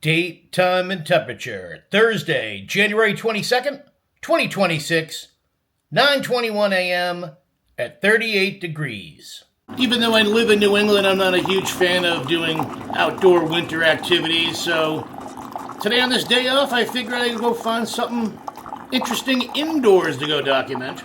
Date, time, and temperature. Thursday, January 22nd, 2026, 9:21 a.m. at 38 degrees. Even though I live in New England, I'm not a huge fan of doing outdoor winter activities, so today on this day off, I figured I'd go find something interesting indoors to go document.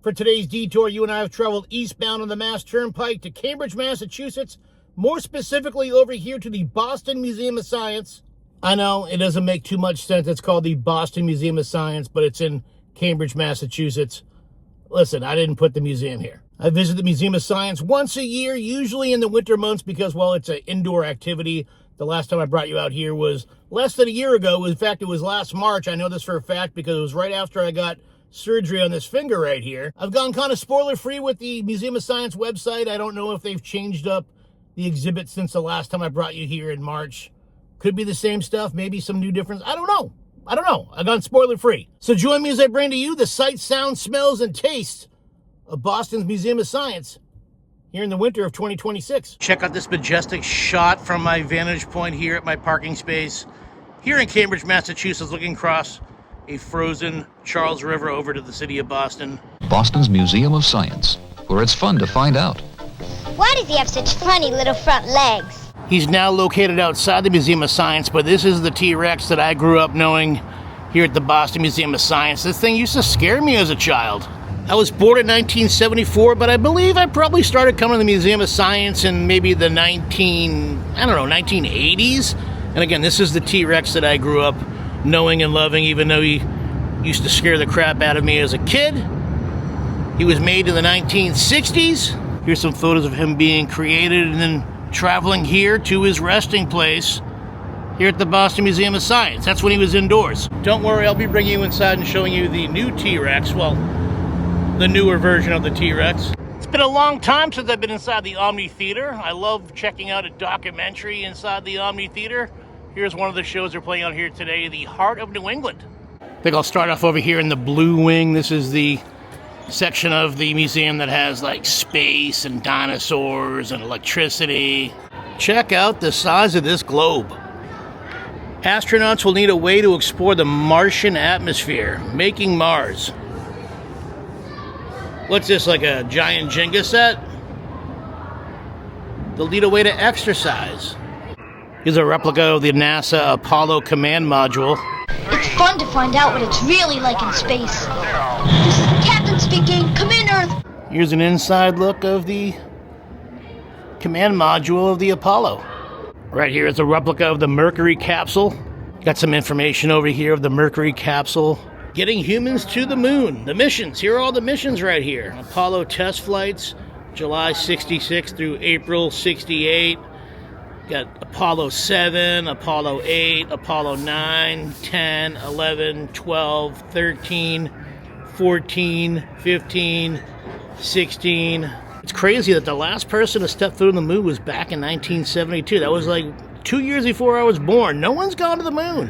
For today's detour, you and I have traveled eastbound on the Mass Turnpike to Cambridge, Massachusetts, more specifically over here to the Boston Museum of Science. I know, it doesn't make too much sense. It's called the Boston Museum of Science, but it's in Cambridge, Massachusetts. Listen, I didn't put the museum here. I visit the Museum of Science once a year, usually in the winter months because, well, it's an indoor activity. The last time I brought you out here was less than a year ago. In fact, it was last March. I know this for a fact because it was right after I got surgery on this finger right here. I've gone kind of spoiler-free with the Museum of Science website. I don't know if they've changed up the exhibit since the last time I brought you here in March. Could be the same stuff, maybe some new difference. I don't know. I've gone spoiler-free. So join me as I bring to you the sights, sounds, smells, and tastes of Boston's Museum of Science here in the winter of 2026. Check out this majestic shot from my vantage point here at my parking space here in Cambridge, Massachusetts, looking across a frozen Charles River over to the city of Boston. Boston's Museum of Science, where it's fun to find out. Why does he have such funny little front legs? He's now located outside the Museum of Science, but this is the T-Rex that I grew up knowing here at the Boston Museum of Science. This thing used to scare me as a child. I was born in 1974, but I believe I probably started coming to the Museum of Science in maybe the 1980s. And again, this is the T-Rex that I grew up knowing and loving, even though he used to scare the crap out of me as a kid. He was made in the 1960s. Here's some photos of him being created and then traveling here to his resting place here at the Boston Museum of Science. That's when he was indoors. Don't worry, I'll be bringing you inside and showing you the new T-Rex. Well, the newer version of the T-Rex. It's been a long time since I've been inside the Omni Theater. I love checking out a documentary inside the Omni Theater. Here's one of the shows they're playing out here today, The Heart of New England. I think I'll start off over here in the blue wing. This is the section of the museum that has like space and dinosaurs and electricity. Check out the size of this globe. Astronauts will need a way to explore the Martian atmosphere, making Mars. What's this, like a giant Jenga set? They'll need a way to exercise. Here's a replica of the NASA Apollo command module. It's fun to find out what it's really like in space. This is the captain speaking. Come in, Earth. Here's an inside look of the command module of the Apollo. Right here is a replica of the Mercury capsule. Got some information over here of the Mercury capsule. Getting humans to the moon. The missions. Here are all the missions right here. Apollo test flights, July 66 through April 68. Got Apollo 7, Apollo 8, Apollo 9, 10, 11, 12, 13, 14, 15, 16. It's crazy that the last person to step foot on the moon was back in 1972. That was like 2 years before I was born. No one's gone to the moon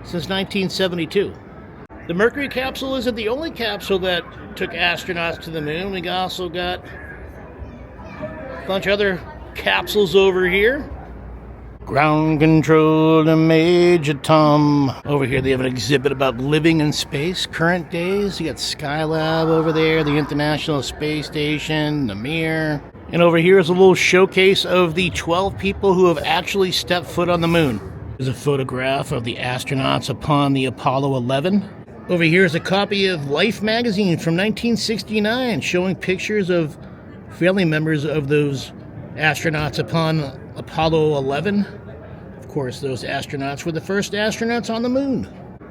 since 1972. The Mercury capsule isn't the only capsule that took astronauts to the moon. We also got a bunch of other capsules over here. Ground control to Major Tom. Over here they have an exhibit about living in space, current days. You got Skylab over there, the International Space Station, the Mir. And over here is a little showcase of the 12 people who have actually stepped foot on the moon. There's a photograph of the astronauts upon the Apollo 11. Over here is a copy of Life magazine from 1969 showing pictures of family members of those astronauts upon Apollo 11. Of course, those astronauts were the first astronauts on the moon.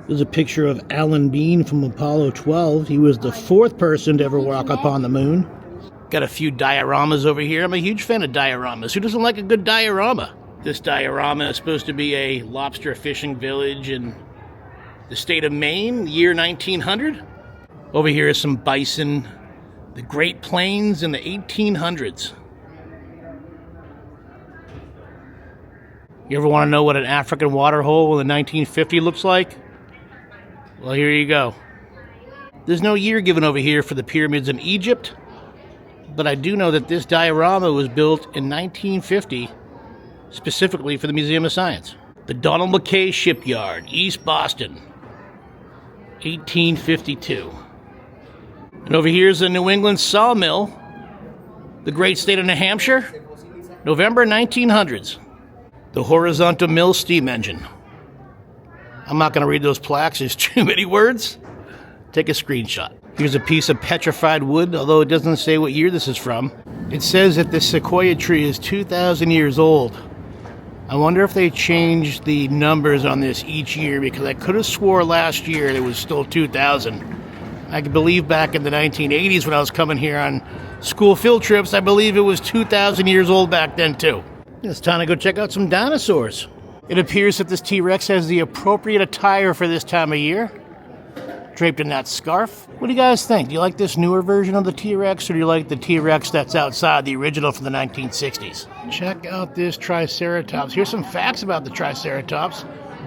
There's a picture of Alan Bean from Apollo 12. He was the fourth person to ever walk upon the moon. Got a few dioramas over here. I'm a huge fan of dioramas. Who doesn't like a good diorama? This diorama is supposed to be a lobster fishing village in the state of Maine, the year 1900. Over here is some bison, the Great Plains in the 1800s. You ever want to know what an African water hole in the 1950 looks like? Well, here you go. There's no year given over here for the pyramids in Egypt, but I do know that this diorama was built in 1950 specifically for the Museum of Science. The Donald McKay Shipyard, East Boston, 1852. And over here is the New England Sawmill, the great state of New Hampshire, November 1900s. The horizontal mill steam engine. I'm not going to read those plaques, there's too many words. Take a screenshot. Here's a piece of petrified wood, although it doesn't say what year this is from. It says that this sequoia tree is 2,000 years old. I wonder if they changed the numbers on this each year, because I could have swore last year it was still 2,000. I can believe back in the 1980s when I was coming here on school field trips, I believe it was 2,000 years old back then too. It's time to go check out some dinosaurs. It appears that this T-Rex has the appropriate attire for this time of year. Draped in that scarf. What do you guys think? Do you like this newer version of the T-Rex, or do you like the T-Rex that's outside, the original from the 1960s? Check out this Triceratops. Here's some facts about the Triceratops.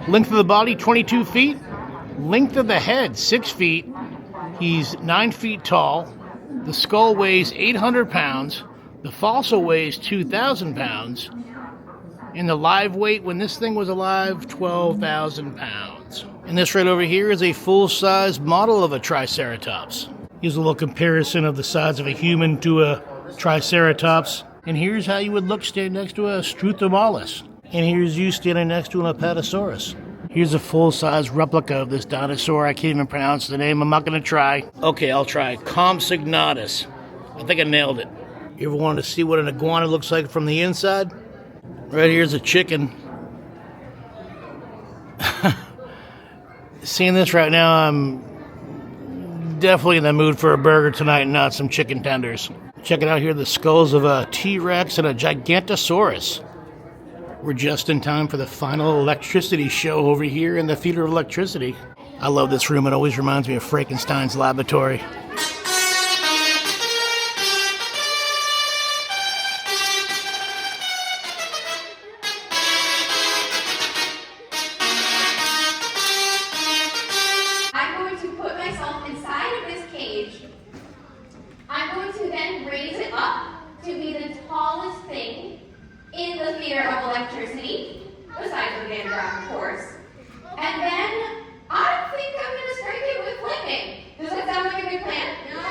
Length of the body, 22 feet. Length of the head, 6 feet. He's 9 feet tall. The skull weighs 800 pounds. The fossil weighs 2,000 pounds. And the live weight, when this thing was alive, 12,000 pounds. And this right over here is a full-size model of a Triceratops. Here's a little comparison of the size of a human to a Triceratops. And here's how you would look standing next to a Struthomallus. And here's you standing next to an Apatosaurus. Here's a full-size replica of this dinosaur. I can't even pronounce the name. I'm not going to try. Okay, I'll try. Compsognathus. I think I nailed it. You ever wanted to see what an iguana looks like from the inside? Right here's a chicken. Seeing this right now, I'm definitely in the mood for a burger tonight and not some chicken tenders. Check it out here, the skulls of a T-Rex and a Gigantosaurus. We're just in time for the final electricity show over here in the Theater of Electricity. I love this room. It always reminds me of Frankenstein's laboratory. I'm going to put myself inside of this cage. I'm going to then raise it up to be the tallest thing in the Theater of Electricity, besides the Van Gogh, of course. And then I think I'm going to strike it with lightning. Does that sound like a good plan? Yeah.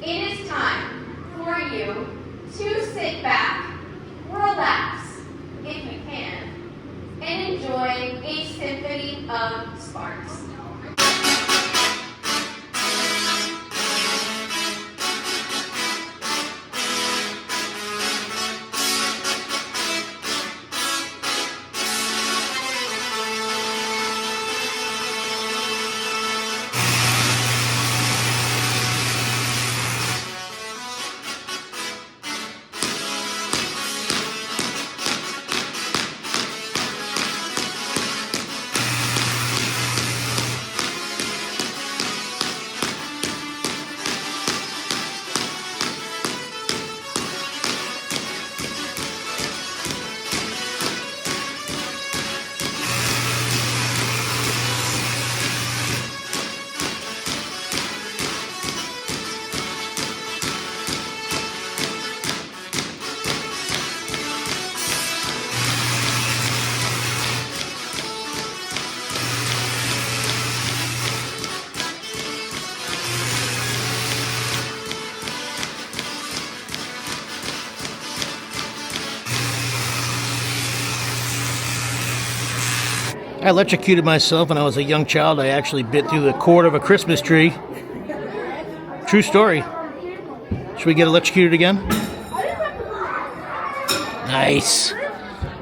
It is time for you to sit back, relax, if you can, and enjoy a symphony of sparks. I electrocuted myself when I was a young child. I actually bit through the cord of a Christmas tree. True story. Should we get electrocuted again? Nice.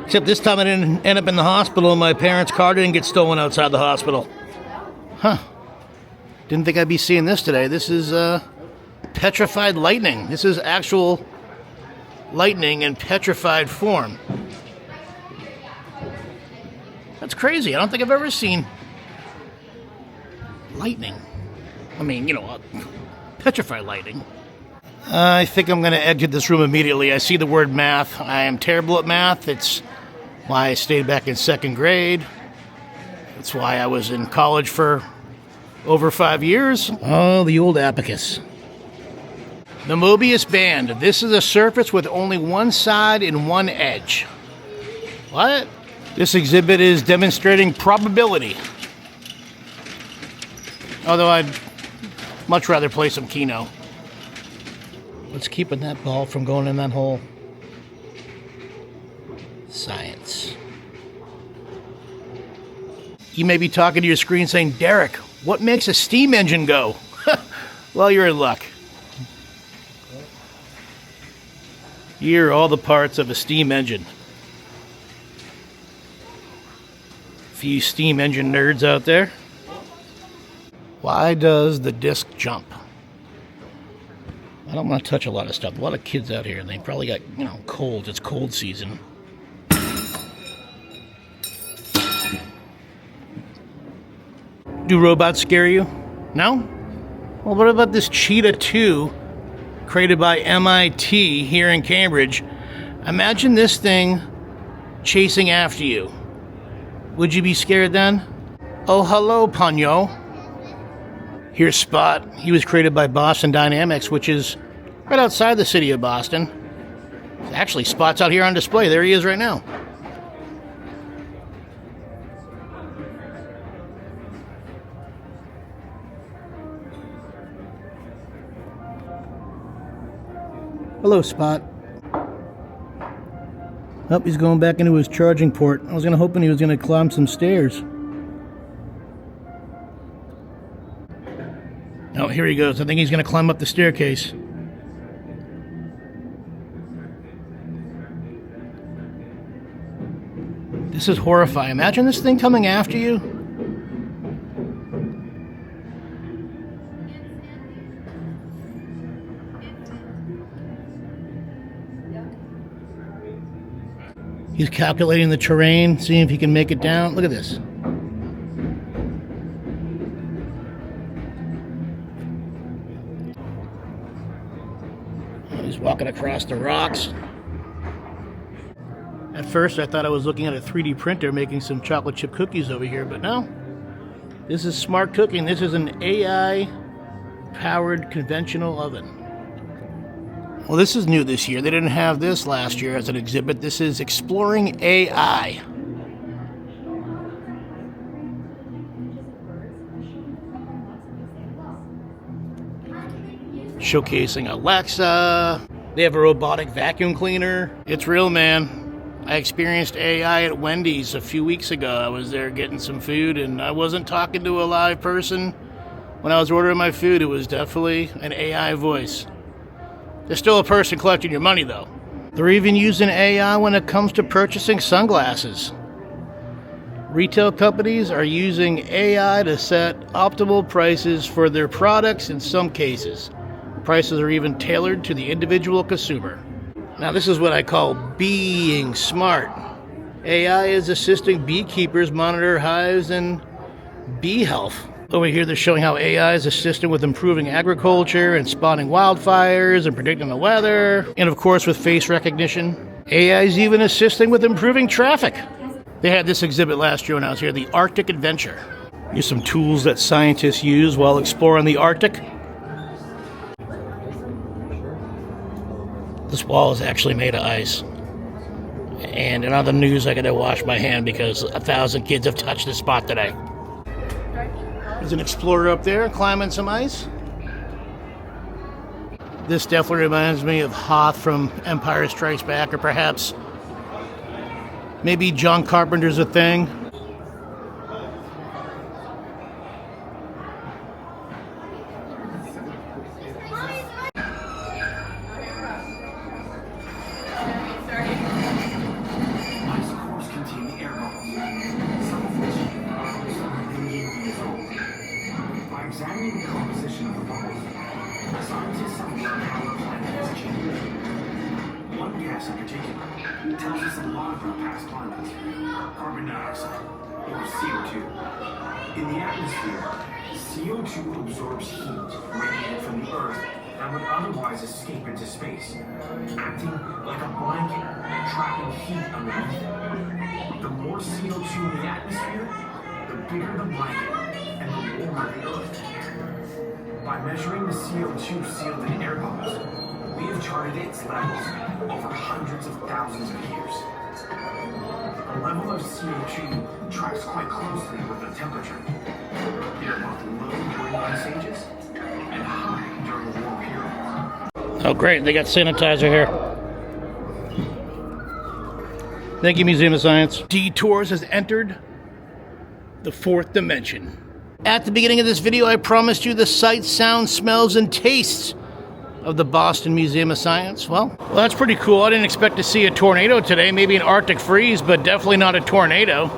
Except this time I didn't end up in the hospital and my parents' car didn't get stolen outside the hospital. Huh. Didn't think I'd be seeing this today. This is petrified lightning. This is actual lightning in petrified form. That's crazy. I don't think I've ever seen lightning. I mean, you know, petrified lightning. I think I'm going to exit this room immediately. I see the word math. I am terrible at math. It's why I stayed back in second grade. It's why I was in college for over 5 years. Oh, the old abacus. The Mobius band. This is a surface with only one side and one edge. What? This exhibit is demonstrating probability. Although I'd much rather play some Keno. What's keeping that ball from going in that hole? Science. You may be talking to your screen saying, Derek, what makes a steam engine go? Well, you're in luck. Here are all the parts of a steam engine. Few steam engine nerds out there. Why does the disc jump? I don't want to touch a lot of stuff. A lot of kids out here, and they probably got, you know, colds. It's cold season. Do robots scare you? No? Well, what about this Cheetah 2 created by MIT here in Cambridge? Imagine this thing chasing after you. Would you be scared then? Oh, hello, Ponyo. Here's Spot. He was created by Boston Dynamics, which is right outside the city of Boston. Actually, Spot's out here on display. There he is right now. Hello, Spot. Oh, he's going back into his charging port. I was hoping he was going to climb some stairs. Oh, here he goes. I think he's going to climb up the staircase. This is horrifying. Imagine this thing coming after you. He's calculating the terrain, seeing if he can make it down. Look at this. He's walking across the rocks. At first, I thought I was looking at a 3D printer making some chocolate chip cookies over here, but no. This is smart cooking. This is an AI-powered conventional oven. Well, this is new this year. They didn't have this last year as an exhibit. This is Exploring AI. Showcasing Alexa. They have a robotic vacuum cleaner. It's real, man. I experienced AI at Wendy's a few weeks ago. I was there getting some food, and I wasn't talking to a live person. When I was ordering my food, it was definitely an AI voice. There's still a person collecting your money, though. They're even using AI when it comes to purchasing sunglasses. Retail companies are using AI to set optimal prices for their products in some cases. Prices are even tailored to the individual consumer. Now, this is what I call being smart. AI is assisting beekeepers monitor hives and bee health. Over here, they're showing how AI is assisting with improving agriculture and spotting wildfires and predicting the weather. And of course, with face recognition. AI is even assisting with improving traffic. They had this exhibit last year when I was here, the Arctic Adventure. Here's some tools that scientists use while exploring the Arctic. This wall is actually made of ice. And in other news, I gotta wash my hand because 1,000 kids have touched this spot today. There's an explorer up there climbing some ice. This definitely reminds me of Hoth from Empire Strikes Back, or perhaps maybe John Carpenter's A Thing. Examining the composition of the bubbles, scientists have learned how the planet has changed. One gas in particular tells us a lot about past climates: carbon dioxide. or CO2. In the atmosphere, CO2 absorbs heat radiated from the Earth that would otherwise escape into space, acting like a blanket, trapping heat underneath it. The more CO2 in the atmosphere, the bigger the blanket and the warmer the Earth. By measuring the CO2 sealed in air bubbles, we have charted its levels over hundreds of thousands of years. The level of CO2 tracks quite closely with the temperature. They are both low during ice ages and high during the warm periods. Oh, great. They got sanitizer here. Thank you, Museum of Science. Detours has entered the fourth dimension. At the beginning of this video, I promised you the sights, sounds, smells, and tastes of the Boston Museum of Science. Well, that's pretty cool. I didn't expect to see a tornado today. Maybe an Arctic freeze, but definitely not a tornado.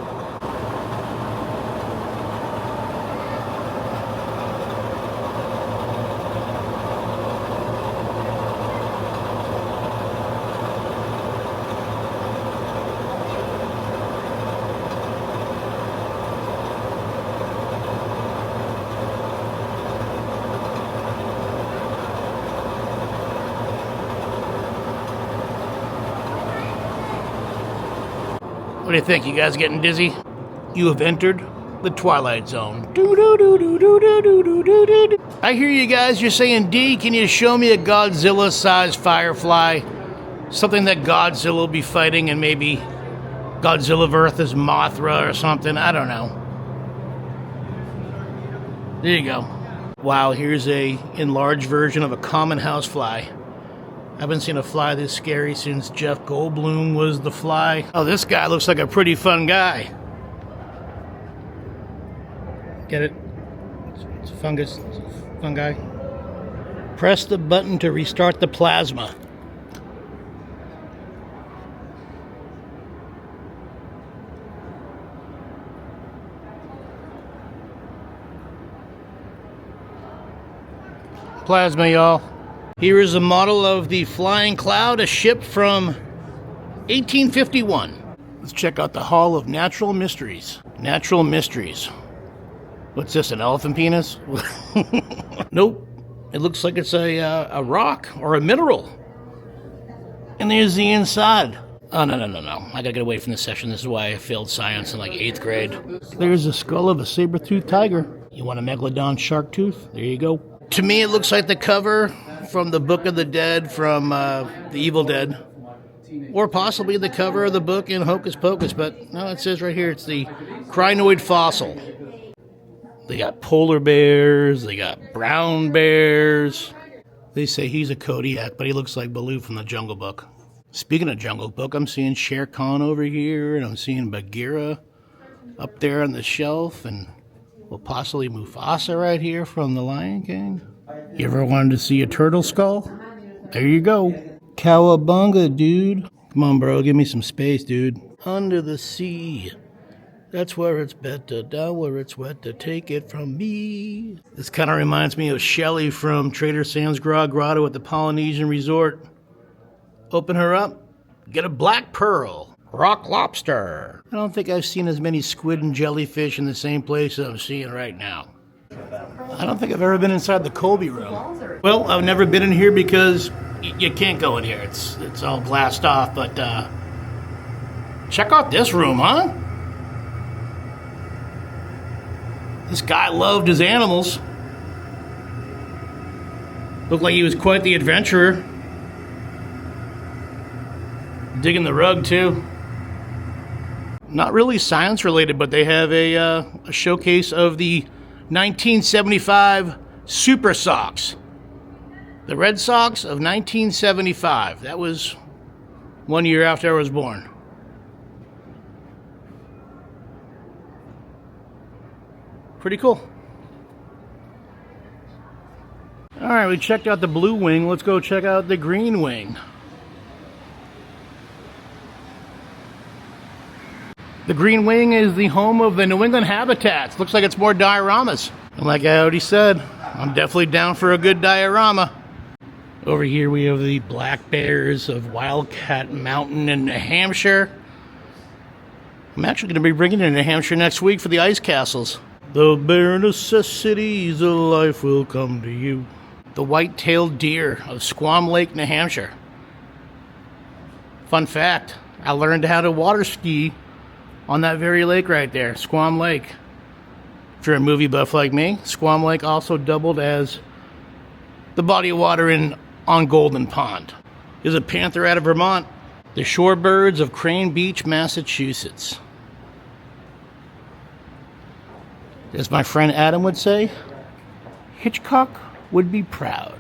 What do you think? You guys getting dizzy? You have entered the Twilight Zone. I hear you guys. You're saying, D, can you show me a Godzilla-sized firefly? Something that Godzilla will be fighting, and maybe Godzilla versus Mothra or something. I don't know. There you go. Wow, here's a enlarged version of a common housefly. I haven't seen a fly this scary since Jeff Goldblum was the Fly. Oh, this guy looks like a pretty fun guy. Get it? It's a fungus. It's a fungi. Press the button to restart the plasma. Plasma, y'all. Here is a model of the Flying Cloud, a ship from 1851. Let's check out the Hall of Natural Mysteries. Natural Mysteries. What's this, an elephant penis? Nope. It looks like it's a rock or a mineral. And there's the inside. Oh, no. I gotta get away from this session. This is why I failed science in like 8th grade. There's the skull of a saber-toothed tiger. You want a megalodon shark tooth? There you go. To me, it looks like the cover from the Book of the Dead from The Evil Dead. Or possibly the cover of the book in Hocus Pocus, but no, it says right here it's the crinoid fossil. They got polar bears, they got brown bears. They say he's a Kodiak, but he looks like Baloo from the Jungle Book. Speaking of Jungle Book, I'm seeing Shere Khan over here, and I'm seeing Bagheera up there on the shelf, and well, possibly Mufasa right here from The Lion King. You ever wanted to see a turtle skull? There you go. Cowabunga, dude. Come on, bro. Give me some space, dude. Under the sea. That's where it's better. Down where it's wetter. Take it from me. This kind of reminds me of Shelley from Trader Sam's Grotto at the Polynesian Resort. Open her up. Get a black pearl. Rock lobster. I don't think I've seen as many squid and jellyfish in the same place as I'm seeing right now. I don't think I've ever been inside the Colby room. Well, I've never been in here because you can't go in here. It's all glassed off, but check out this room, huh? This guy loved his animals. Looked like he was quite the adventurer. Digging the rug, too. Not really science related, but they have a showcase of the 1975 Super Sox. The Red Sox of 1975. That was 1 year after I was born. Pretty cool. All right, we checked out the blue wing. Let's go check out the green wing. The Green Wing is the home of the New England habitats. Looks like it's more dioramas. And like I already said, I'm definitely down for a good diorama. Over here we have the black bears of Wildcat Mountain in New Hampshire. I'm actually going to be bringing it to New Hampshire next week for the ice castles. The bare necessities of life will come to you. The white-tailed deer of Squam Lake, New Hampshire. Fun fact, I learned how to water ski on that very lake right there, Squam Lake. If you're a movie buff like me, Squam Lake also doubled as the body of water on Golden Pond. There's a panther out of Vermont. The shorebirds of Crane Beach, Massachusetts. As my friend Adam would say, Hitchcock would be proud.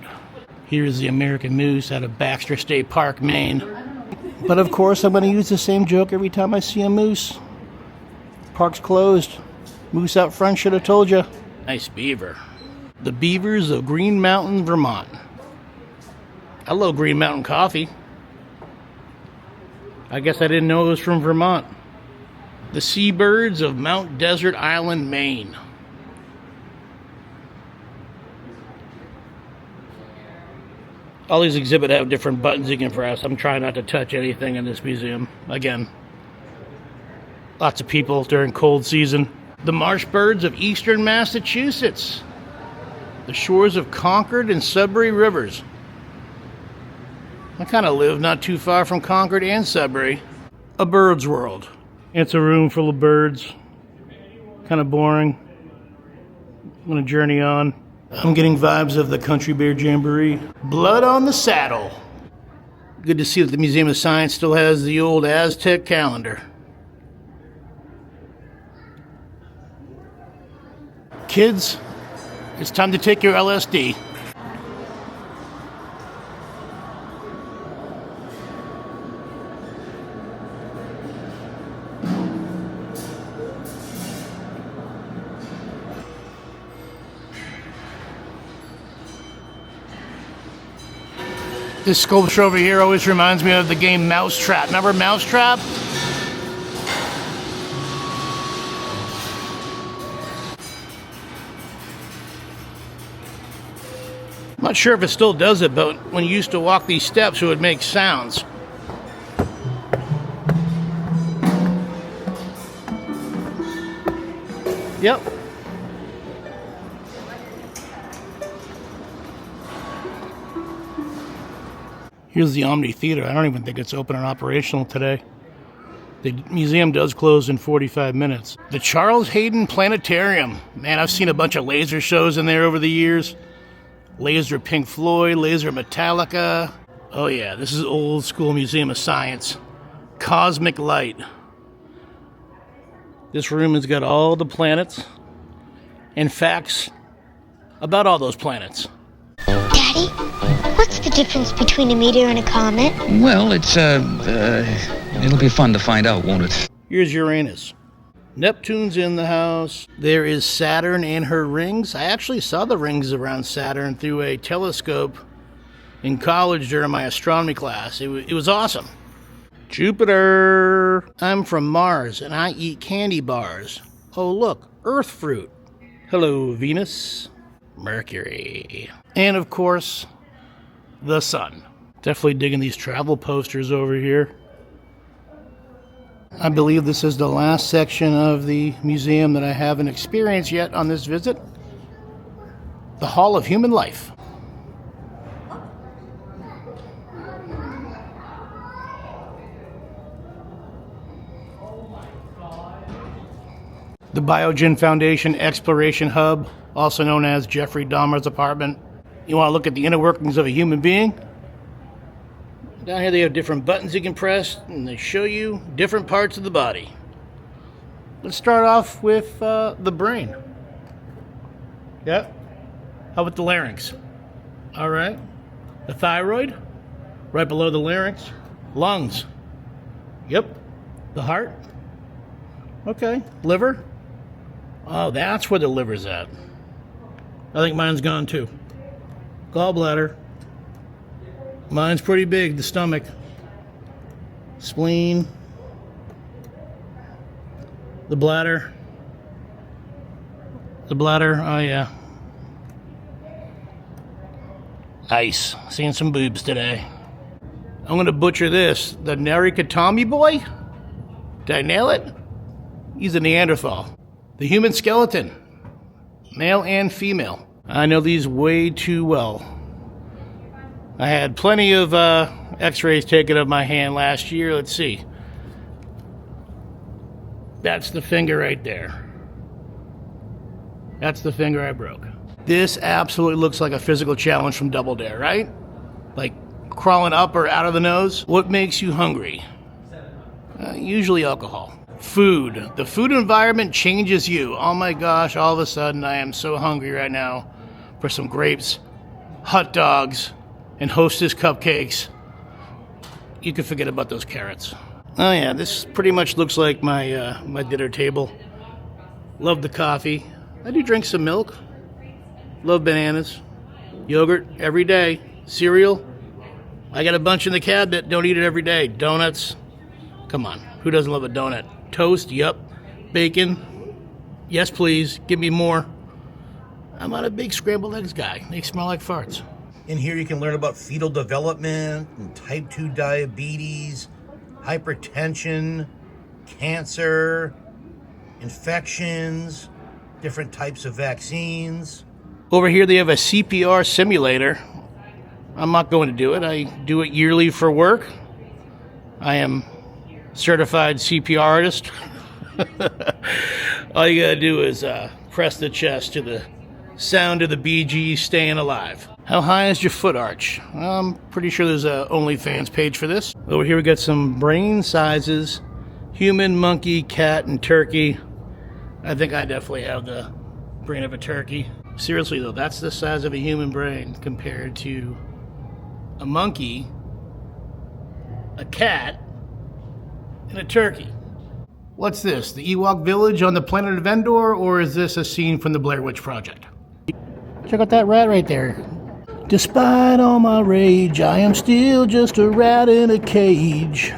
Here's the American moose out of Baxter State Park, Maine. But of course, I'm going to use the same joke every time I see a moose. Park's closed. Moose out front, should have told you. Nice beaver. The beavers of Green Mountain, Vermont. Hello, Green Mountain Coffee. I guess I didn't know it was from Vermont. The seabirds of Mount Desert Island, Maine. All these exhibits have different buttons you can press. I'm trying not to touch anything in this museum. Again, lots of people during cold season. The marsh birds of eastern Massachusetts. The shores of Concord and Sudbury rivers. I kind of live not too far from Concord and Sudbury. A bird's world. It's a room full of birds. Kind of boring. I'm going to journey on. I'm getting vibes of the Country Bear Jamboree. Blood on the saddle. Good to see that the Museum of Science still has the old Aztec calendar. Kids, it's time to take your LSD. This sculpture over here always reminds me of the game Mousetrap. Remember Mousetrap? I'm not sure if it still does it, but when you used to walk these steps, it would make sounds. Yep. Here's the Omni Theater. I don't even think it's open and operational today. The museum does close in 45 minutes. The Charles Hayden Planetarium. Man, I've seen a bunch of laser shows in there over the years. Laser Pink Floyd, Laser Metallica. Oh yeah, this is old school Museum of Science. Cosmic Light. This room has got all the planets and facts about all those planets. Daddy, what's the difference between a meteor and a comet? Well, it'll be fun to find out, won't it? Here's Uranus. Neptune's in the house. There is Saturn and her rings. I actually saw the rings around Saturn through a telescope in college during my astronomy class. It was awesome. Jupiter. I'm from Mars and I eat candy bars. Oh look, Earth fruit. Hello, Venus. Mercury. And of course, the sun. Definitely digging these travel posters over here. I believe this is the last section of the museum that I haven't experienced yet on this visit. The Hall of Human Life. The Biogen Foundation Exploration Hub, also known as Jeffrey Dahmer's apartment. You want to look at the inner workings of a human being? Down here they have different buttons you can press, and they show you different parts of the body. Let's start off with the brain. Yep. How about the larynx? All right. The thyroid, right below the larynx. Lungs. Yep. The heart. Okay. Liver. Oh, that's where the liver's at. I think mine's gone too. Gallbladder. Mine's pretty big, the stomach. Spleen. The bladder. The bladder, oh yeah. Nice. Seeing some boobs today. I'm gonna butcher this. The Narikatami boy? Did I nail it? He's a Neanderthal. The human skeleton, male and female. I know these way too well. I had plenty of x-rays taken of my hand last year. Let's see. That's the finger right there. That's the finger I broke. This absolutely looks like a physical challenge from Double Dare, right? Like crawling up or out of the nose. What makes you hungry? Usually alcohol. Food. The food environment changes you. Oh my gosh, all of a sudden I am so hungry right now for some grapes, hot dogs, and Hostess cupcakes. You can forget about those carrots. Oh yeah, this pretty much looks like my my dinner table. Love the coffee. I do drink some milk. Love bananas. Yogurt every day. Cereal. I got a bunch in the cabinet. Don't eat it every day. Donuts. Come on. Who doesn't love a donut? Toast. Yup. Bacon. Yes, please. Give me more. I'm not a big scrambled eggs guy. They smell like farts. In here you can learn about fetal development, and type 2 diabetes, hypertension, cancer, infections, different types of vaccines. Over here they have a CPR simulator. I'm not going to do it. I do it yearly for work. I am certified CPR artist. All you gotta do is press the chest to the sound of the Bee Gees Staying Alive. How high is your foot arch? I'm pretty sure there's a OnlyFans page for this. Over here we got some brain sizes. Human, monkey, cat, and turkey. I think I definitely have the brain of a turkey. Seriously though, that's the size of a human brain compared to a monkey, a cat, and a turkey. What's this? The Ewok village on the planet of Endor, or is this a scene from the Blair Witch Project? Check out that rat right there. Despite all my rage, I am still just a rat in a cage.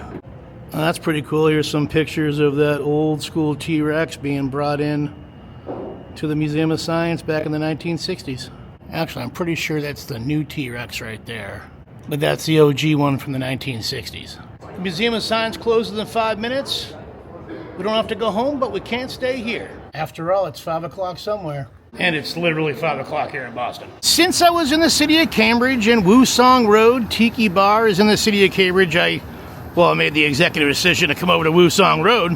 That's pretty cool. Here's some pictures of that old school T-Rex being brought in to the Museum of Science back in the 1960s. Actually, I'm pretty sure that's the new T-Rex right there. But that's the OG one from the 1960s. The Museum of Science closes in 5 minutes. We don't have to go home, but we can't stay here. After all, it's 5 o'clock somewhere. And it's literally 5 o'clock here in Boston. Since I was in the city of Cambridge and Wusong Road Tiki Bar is in the city of Cambridge, I made the executive decision to come over to Wusong Road.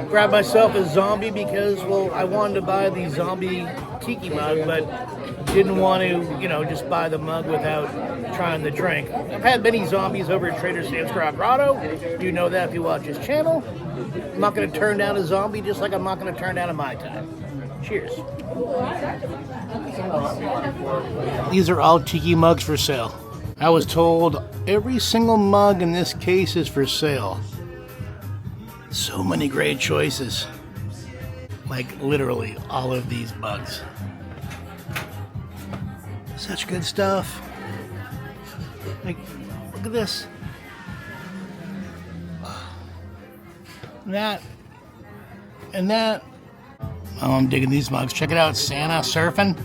Grabbed myself a zombie because, I wanted to buy the zombie tiki mug, but didn't want to, just buy the mug without trying the drink. I've had many zombies over at Trader Sam's Colorado. You know that if you watch his channel. I'm not going to turn down a zombie just like I'm not going to turn down a Mai Tai. Cheers. These are all tiki mugs for sale. I was told every single mug in this case is for sale. So many great choices. Like literally all of these mugs. Such good stuff. Like, look at this. And that. And that. Oh, I'm digging these mugs. Check it out, Santa surfing.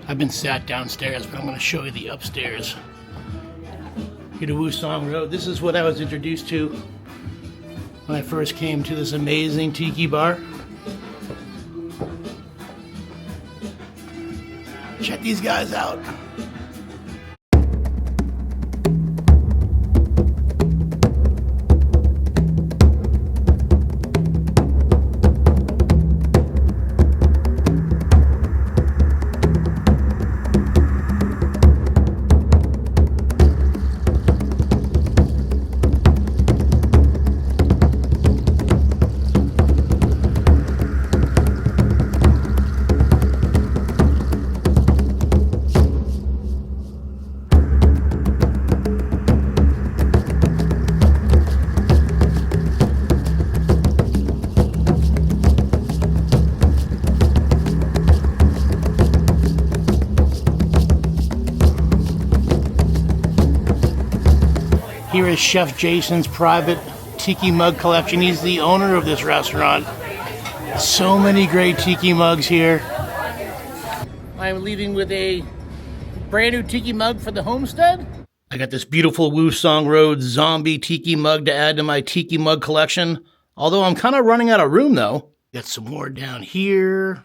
I've been sat downstairs, but I'm going to show you the upstairs. Here to Wusong Road. This is what I was introduced to when I first came to this amazing tiki bar. Check these guys out. is Chef Jason's private tiki mug collection. He's the owner of this restaurant. So many great tiki mugs here. I'm leaving with a brand new tiki mug for the homestead. I got this beautiful Wusong Road zombie tiki mug to add to my tiki mug collection. Although I'm kind of running out of room though. Got some more down here.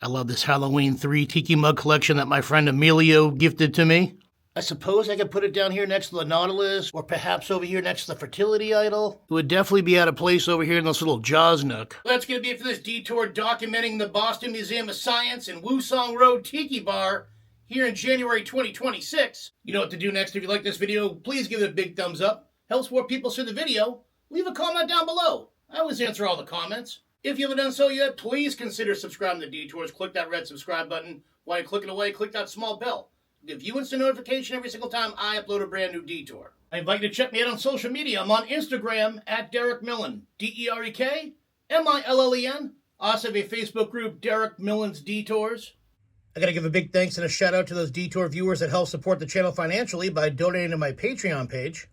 I love this Halloween 3 tiki mug collection that my friend Emilio gifted to me. I suppose I could put it down here next to the Nautilus, or perhaps over here next to the Fertility Idol. It would definitely be out of place over here in this little Jaws nook. Well, that's going to be it for this detour documenting the Boston Museum of Science and Wusong Road Tiki Bar here in January 2026. You know what to do next. If you like this video, please give it a big thumbs up. Helps more people see the video. Leave a comment down below. I always answer all the comments. If you haven't done so yet, please consider subscribing to Detours. Click that red subscribe button. While you're clicking away, click that small bell. Give you instant notification every single time I upload a brand new detour. I invite you to check me out on social media. I'm on Instagram at Derek Millen, DerekMillen. I also have a Facebook group, Derek Millen's Detours. I gotta give a big thanks and a shout out to those detour viewers that help support the channel financially by donating to my Patreon page.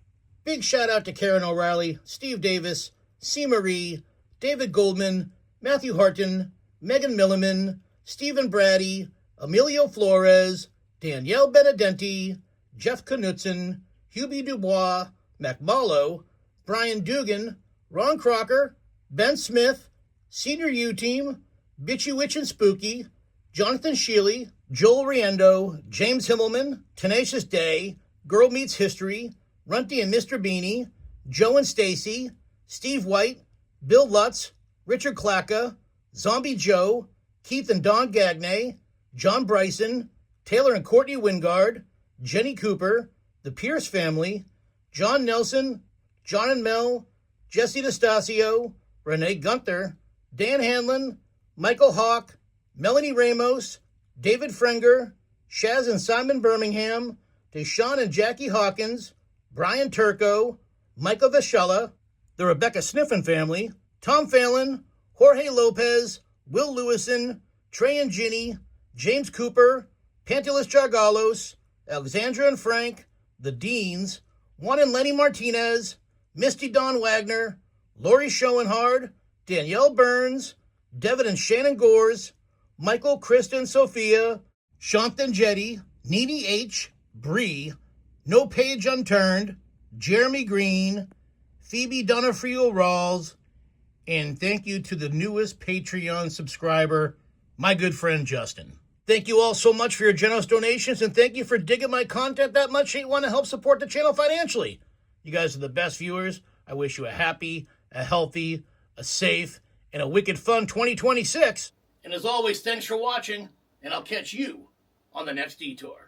Big shout out to Karen O'Reilly, Steve Davis, C. Marie, David Goldman, Matthew Harton, Megan Milliman, Stephen Brady, Emilio Flores, Danielle Benedenti, Jeff Knutson, Hubie Dubois, Mac Mallow, Brian Dugan, Ron Crocker, Ben Smith, Senior U-Team, Bitchy Witch and Spooky, Jonathan Shealy, Joel Riendo, James Himmelman, Tenacious Day, Girl Meets History, Runty and Mr. Beanie, Joe and Stacy, Steve White, Bill Lutz, Richard Clacka, Zombie Joe, Keith and Don Gagne, John Bryson, Taylor and Courtney Wingard, Jenny Cooper, the Pierce family, John Nelson, John and Mel, Jesse DeStasio, Renee Gunther, Dan Hanlon, Michael Hawk, Melanie Ramos, David Frenger, Shaz and Simon Birmingham, Deshaun and Jackie Hawkins, Brian Turco, Michael Vashella, the Rebecca Sniffen family, Tom Phelan, Jorge Lopez, Will Lewison, Trey and Ginny, James Cooper, Pantelis Jargalos, Alexandra and Frank, the Deans, Juan and Lenny Martinez, Misty Dawn Wagner, Lori Schoenhard, Danielle Burns, Devin and Shannon Gores, Michael, Kristen, Sophia, Shanthan Jetty, Nene H., Bree, No Page Unturned, Jeremy Green, Phoebe Donofrio Rawls, and thank you to the newest Patreon subscriber, my good friend Justin. Thank you all so much for your generous donations, and thank you for digging my content that much that you want to help support the channel financially. You guys are the best viewers. I wish you a happy, a healthy, a safe, and a wicked fun 2026. And as always, thanks for watching, and I'll catch you on the next detour.